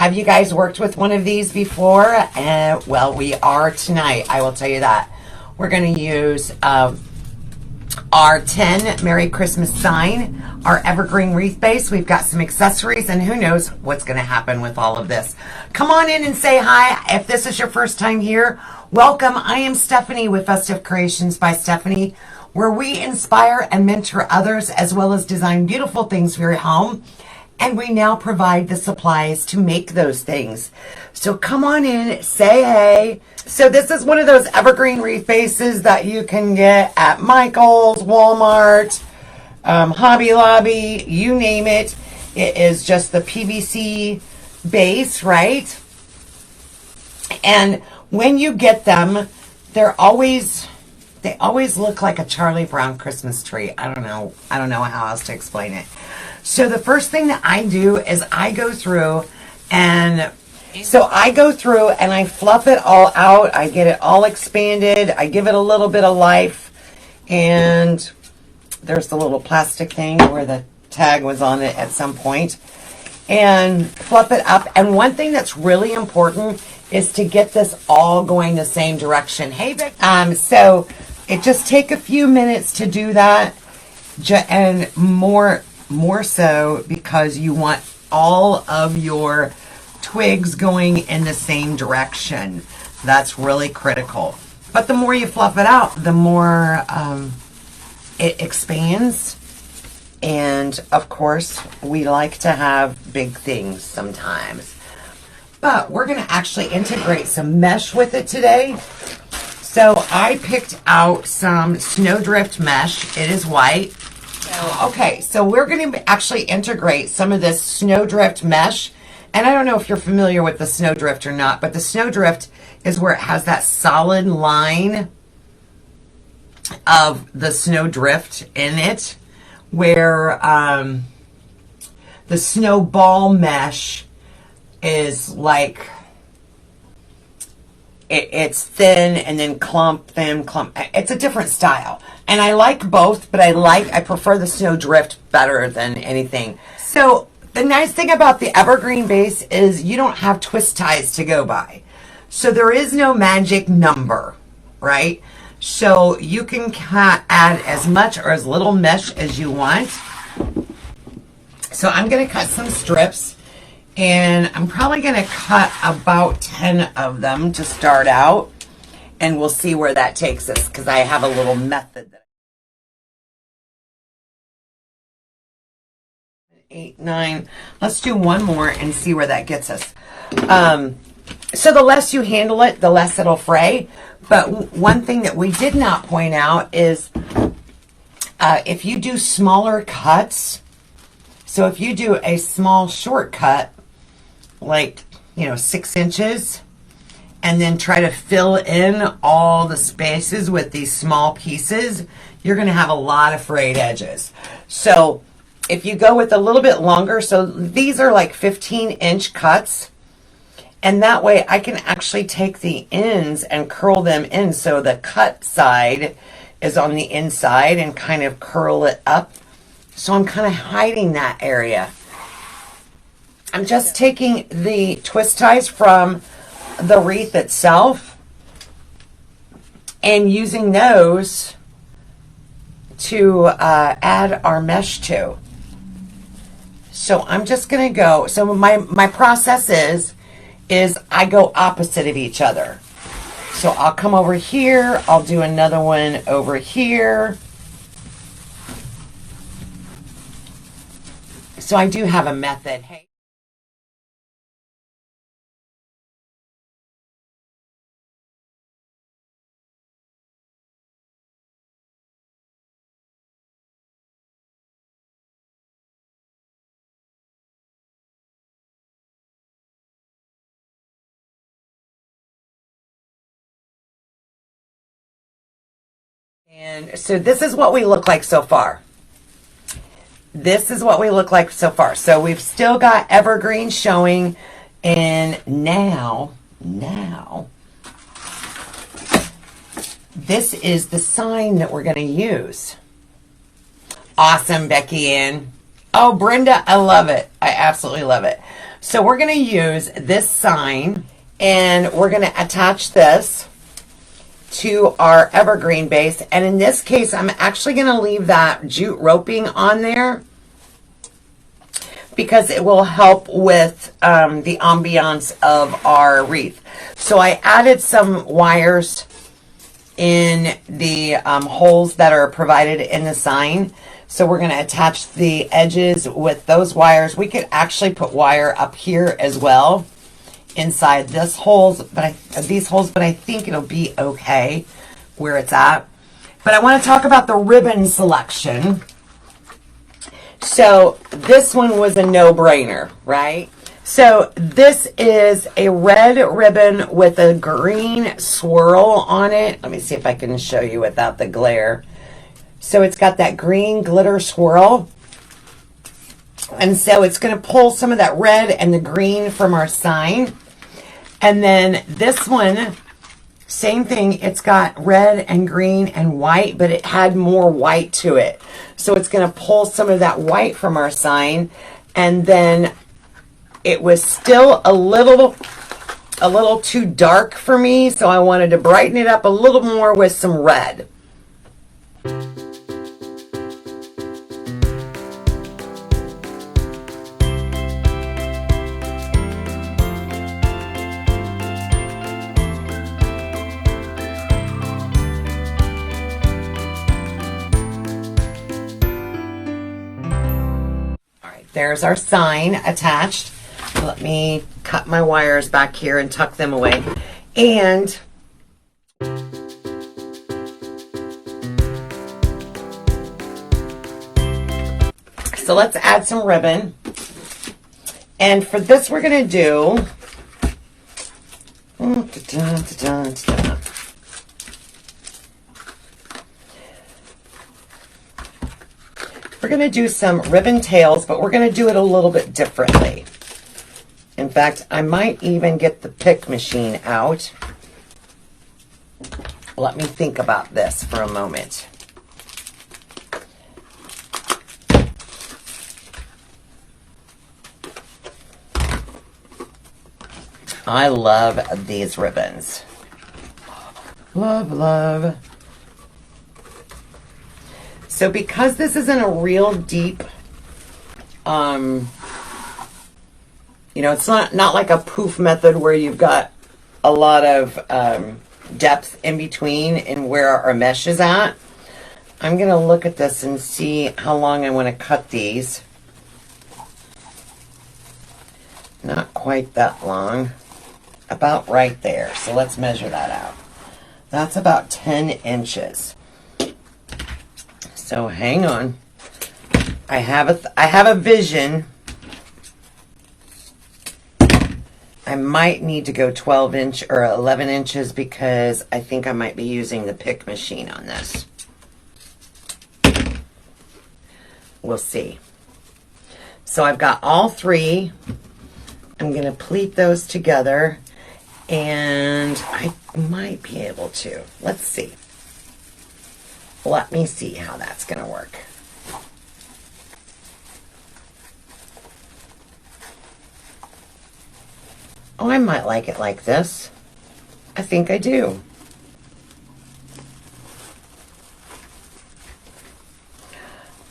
Have you guys worked with one of these before? Well, we are tonight. I will tell you that. We're going to use our 10 Merry Christmas sign, our evergreen wreath base. We've got some accessories, and who knows what's going to happen with all of this. Come on in and say hi. If this is your first time here, welcome. I am Stephanie with Festive Creations by Stephanie, where we inspire and mentor others as well as design beautiful things for your home. And we now provide the supplies to make those things. So come on in, say hey. So this is one of those evergreen wreath bases that you can get at Michael's, Walmart, Hobby Lobby, you name it. It is just the PVC base, right? And when you get them, they always look like a Charlie Brown Christmas tree. I don't know how else to explain it. So the first thing that I do is I go through and I fluff it all out. I get it all expanded. I give it a little bit of life. And there's the little plastic thing where the tag was on it at some point. And fluff it up. And one thing that's really important is to get this all going the same direction. Hey, Vic. So it just take a few minutes to do that. And more so because you want all of your twigs going in the same direction. That's really critical. But the more you fluff it out, the more it expands. And of course, we like to have big things sometimes. But we're going to actually integrate some mesh with it today. So I picked out some Snowdrift mesh. It is white. Okay, so we're going to actually integrate some of this Snowdrift mesh. And I don't know if you're familiar with the Snowdrift or not, but the Snowdrift is where it has that solid line of the Snowdrift in it, where the Snowball mesh is like, it's thin and then clump, thin, clump. It's a different style. And I like both, but I prefer the Snowdrift better than anything. So the nice thing about the evergreen base is you don't have twist ties to go by. So there is no magic number, right? So you can add as much or as little mesh as you want. So I'm going to cut some strips. And I'm probably going to cut about 10 of them to start out. And we'll see where that takes us, because I have a little method. 8, 9. Let's do one more and see where that gets us. So the less you handle it, the less it'll fray. But one thing that we did not point out is if you do smaller cuts, so if you do a small shortcut, like 6 inches, and then try to fill in all the spaces with these small pieces, you're going to have a lot of frayed edges. So if you go with a little bit longer, so these are like 15-inch cuts, and that way I can actually take the ends and curl them in so the cut side is on the inside and kind of curl it up. So I'm kind of hiding that area. I'm just taking the twist ties from the wreath itself and using those to add our mesh to. So I'm just going to go. So my process is I go opposite of each other. So I'll come over here. I'll do another one over here. So I do have a method. Hey. And so this is what we look like so far. This is what we look like so far. So we've still got evergreen showing, and now this is the sign that we're going to use. Awesome, Becky Ann. Oh, Brenda, I love it. I absolutely love it. So we're going to use this sign, and we're going to attach this to our evergreen base. And in this case, I'm actually going to leave that jute roping on there because it will help with the ambiance of our wreath. So I added some wires in the holes that are provided in the sign. So we're going to attach the edges with those wires. We could actually put wire up here as well inside these holes, but I think it'll be okay where it's at. But I want to talk about the ribbon selection. So this one was a no-brainer, right? So this is a red ribbon with a green swirl on it. Let me see if I can show you without the glare. So it's got that green glitter swirl. And so it's going to pull some of that red and the green from our sign. And then this one, same thing. It's got red and green and white, but it had more white to it. So it's going to pull some of that white from our sign. And then it was still a little too dark for me, so I wanted to brighten it up a little more with some red. There's our sign attached. Let me cut my wires back here and tuck them away. And so let's add some ribbon. And for this, we're going to do some ribbon tails, but we're going to do it a little bit differently. In fact, I might even get the pick machine out. Let me think about this for a moment. I love these ribbons. Love, love. So because this isn't a real deep, it's not like a poof method where you've got a lot of depth in between and where our mesh is at. I'm going to look at this and see how long I want to cut these. Not quite that long. About right there. So let's measure that out. That's about 10 inches. So hang on. I have a vision. I might need to go 12 inch or 11 inches because I think I might be using the pick machine on this. We'll see. So I've got all three. I'm going to pleat those together, and I might be able to. Let's see. Let me see how that's going to work. Oh, I might like it like this. I think I do.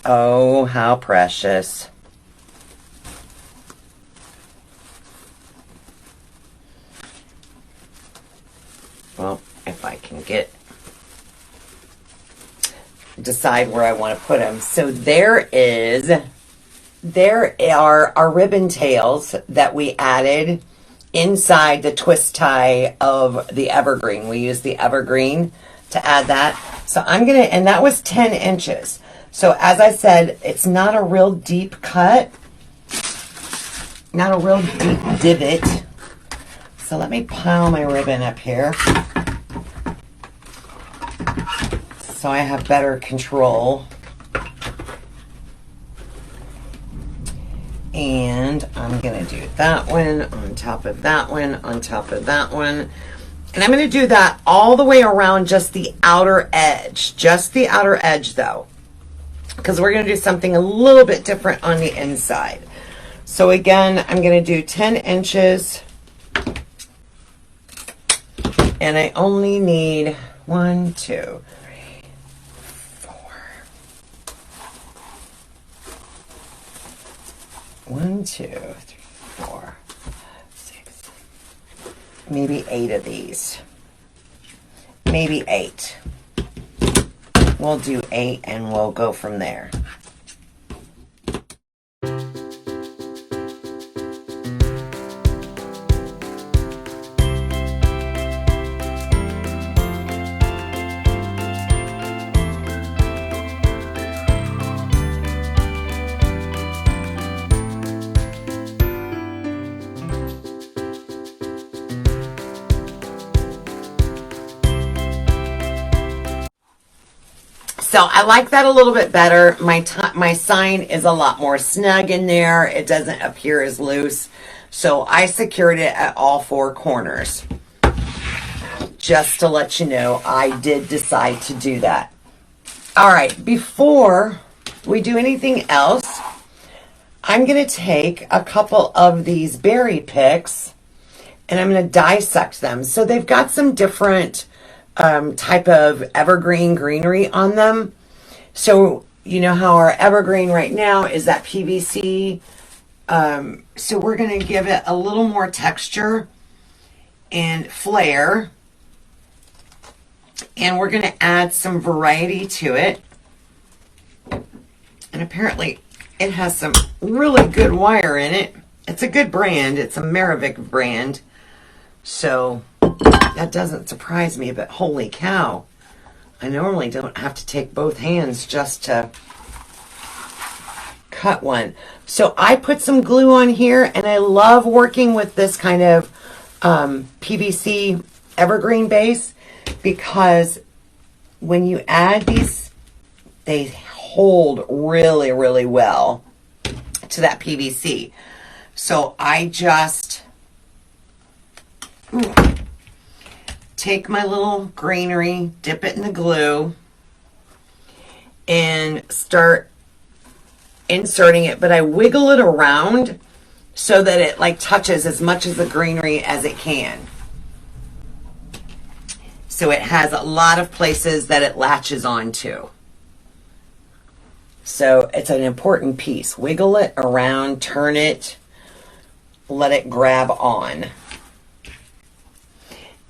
Oh, how precious. Well, if I can decide where I want to put them. So there are our ribbon tails that we added inside the twist tie of the evergreen. We used the evergreen to add that. So and that was 10 inches. So as I said, it's not a real deep cut, not a real deep divot. So let me pile my ribbon up here so I have better control. And I'm going to do that one on top of that one on top of that one. And I'm going to do that all the way around just the outer edge. Just the outer edge though, because we're going to do something a little bit different on the inside. So again, I'm going to do 10 inches. And I only need 1, 2, 3, 4. 1, 2, 3, 4, 6, maybe 8 of these. Maybe 8. We'll do 8 and we'll go from there. So I like that a little bit better. My sign is a lot more snug in there. It doesn't appear as loose. So I secured it at all 4 corners. Just to let you know, I did decide to do that. All right, before we do anything else, I'm going to take a couple of these berry picks and I'm going to dissect them. So they've got some different type of evergreen greenery on them. So you know how our evergreen right now is that PVC. So we're going to give it a little more texture and flair. And we're going to add some variety to it. And apparently it has some really good wire in it. It's a good brand. It's a Maravik brand. So that doesn't surprise me, but holy cow. I normally don't have to take both hands just to cut one. So I put some glue on here, and I love working with this kind of PVC evergreen base because when you add these, they hold really, really well to that PVC. So I just take my little greenery, dip it in the glue, and start inserting it, but I wiggle it around so that it like touches as much of the greenery as it can. So it has a lot of places that it latches onto. So it's an important piece. Wiggle it around, turn it, let it grab on.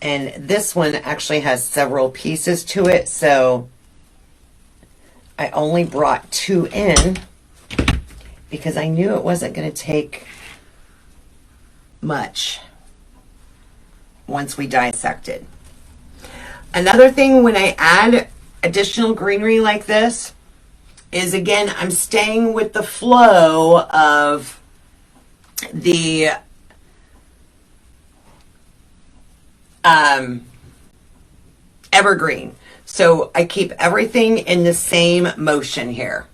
And this one actually has several pieces to it, so I only brought 2 in because I knew it wasn't going to take much once we dissected. Another thing when I add additional greenery like this is, again, I'm staying with the flow of the evergreen. So I keep everything in the same motion here.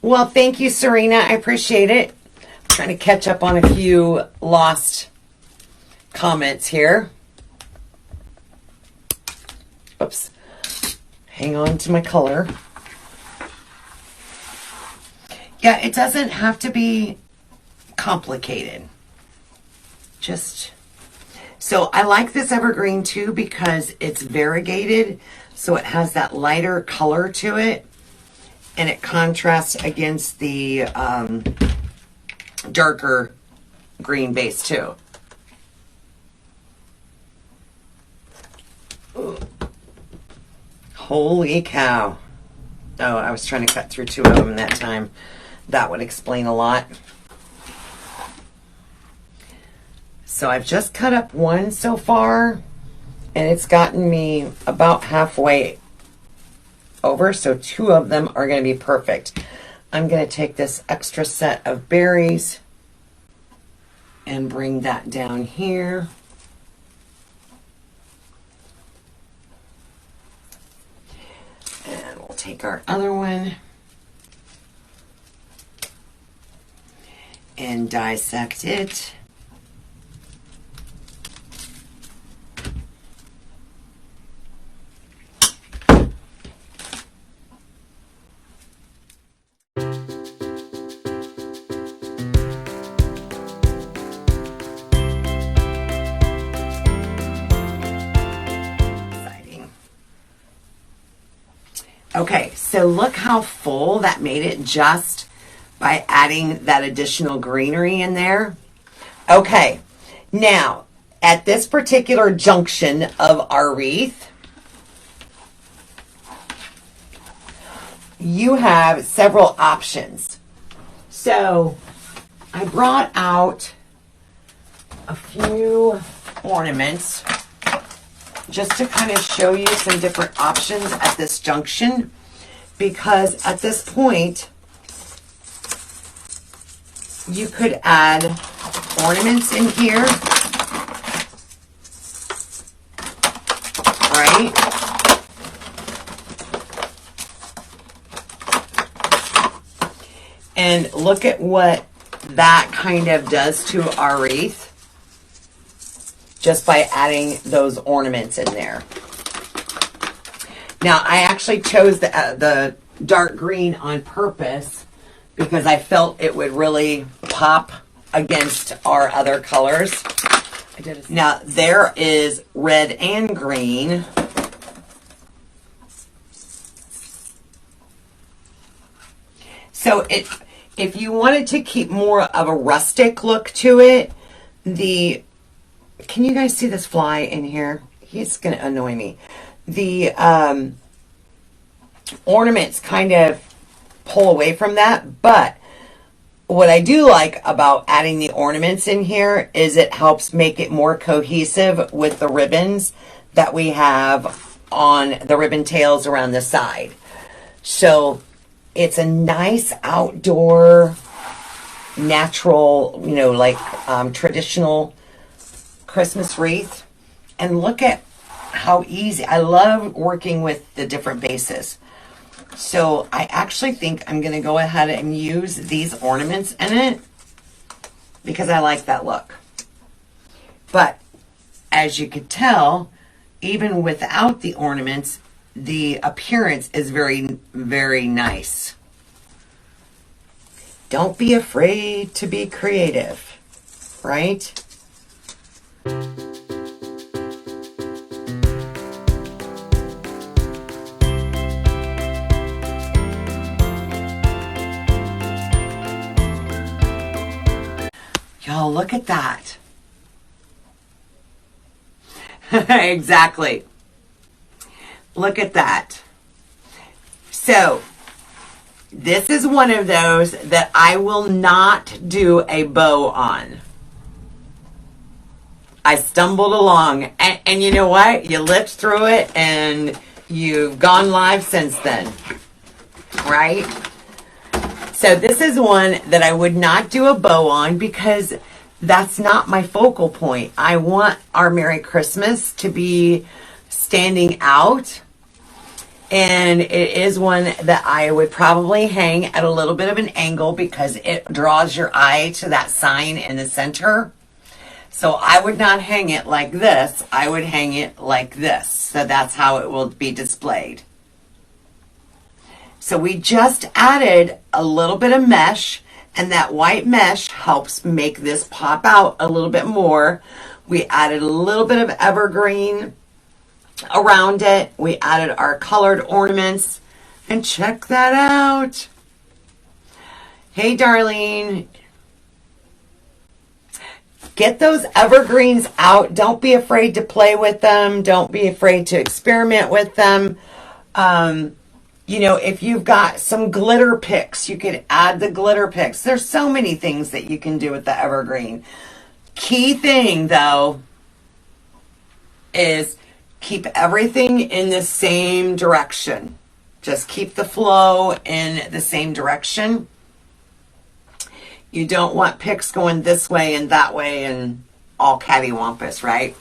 Well, thank you, Serena. I appreciate it. I'm trying to catch up on a few lost comments here. Oops. Hang on to my color. Yeah, it doesn't have to be complicated. Just, so I like this evergreen too because it's variegated, so it has that lighter color to it, and it contrasts against the darker green base too. Ooh. Holy cow. Oh, I was trying to cut through 2 of them that time. That would explain a lot. So I've just cut up 1 so far, and it's gotten me about halfway over, so 2 of them are going to be perfect. I'm going to take this extra set of berries and bring that down here. And we'll take our other one and dissect it. Okay, so look how full that made it just by adding that additional greenery in there. Okay, now at this particular junction of our wreath, you have several options. So I brought out a few ornaments just to kind of show you some different options at this junction, because at this point you could add ornaments in here, right? And look at what that kind of does to our wreath just by adding those ornaments in there. Now, I actually chose the dark green on purpose because I felt it would really pop against our other colors. Now, there is red and green. So if you wanted to keep more of a rustic look to it, can you guys see this fly in here? He's going to annoy me. The ornaments kind of pull away from that, but what I do like about adding the ornaments in here is it helps make it more cohesive with the ribbons that we have on the ribbon tails around the side. So it's a nice outdoor, natural, like traditional Christmas wreath. And look at how easy. I love working with the different bases. So I actually think I'm going to go ahead and use these ornaments in it because I like that look. But as you could tell, even without the ornaments, the appearance is very, very nice. Don't be afraid to be creative, right? Y'all, look at that. Exactly. Look at that. So, this is one of those that I will not do a bow on. I stumbled along, and you know what? You lived through it, and you've gone live since then, right? So this is one that I would not do a bow on because that's not my focal point. I want our Merry Christmas to be standing out, and it is one that I would probably hang at a little bit of an angle because it draws your eye to that sign in the center. So I would not hang it like this. I would hang it like this. So that's how it will be displayed. So we just added a little bit of mesh, and that white mesh helps make this pop out a little bit more. We added a little bit of evergreen around it. We added our colored ornaments, and check that out. Hey, Darlene. Get those evergreens out. Don't be afraid to play with them. Don't be afraid to experiment with them. If you've got some glitter picks, you could add the glitter picks. There's so many things that you can do with the evergreen. Key thing, though, is keep everything in the same direction. Just keep the flow in the same direction. You don't want picks going this way and that way and all cattywampus, right?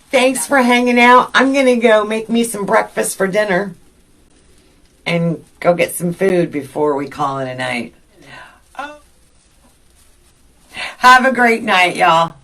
Thanks for hanging out. I'm going to go make me some breakfast for dinner and go get some food before we call it a night. Have a great night, y'all.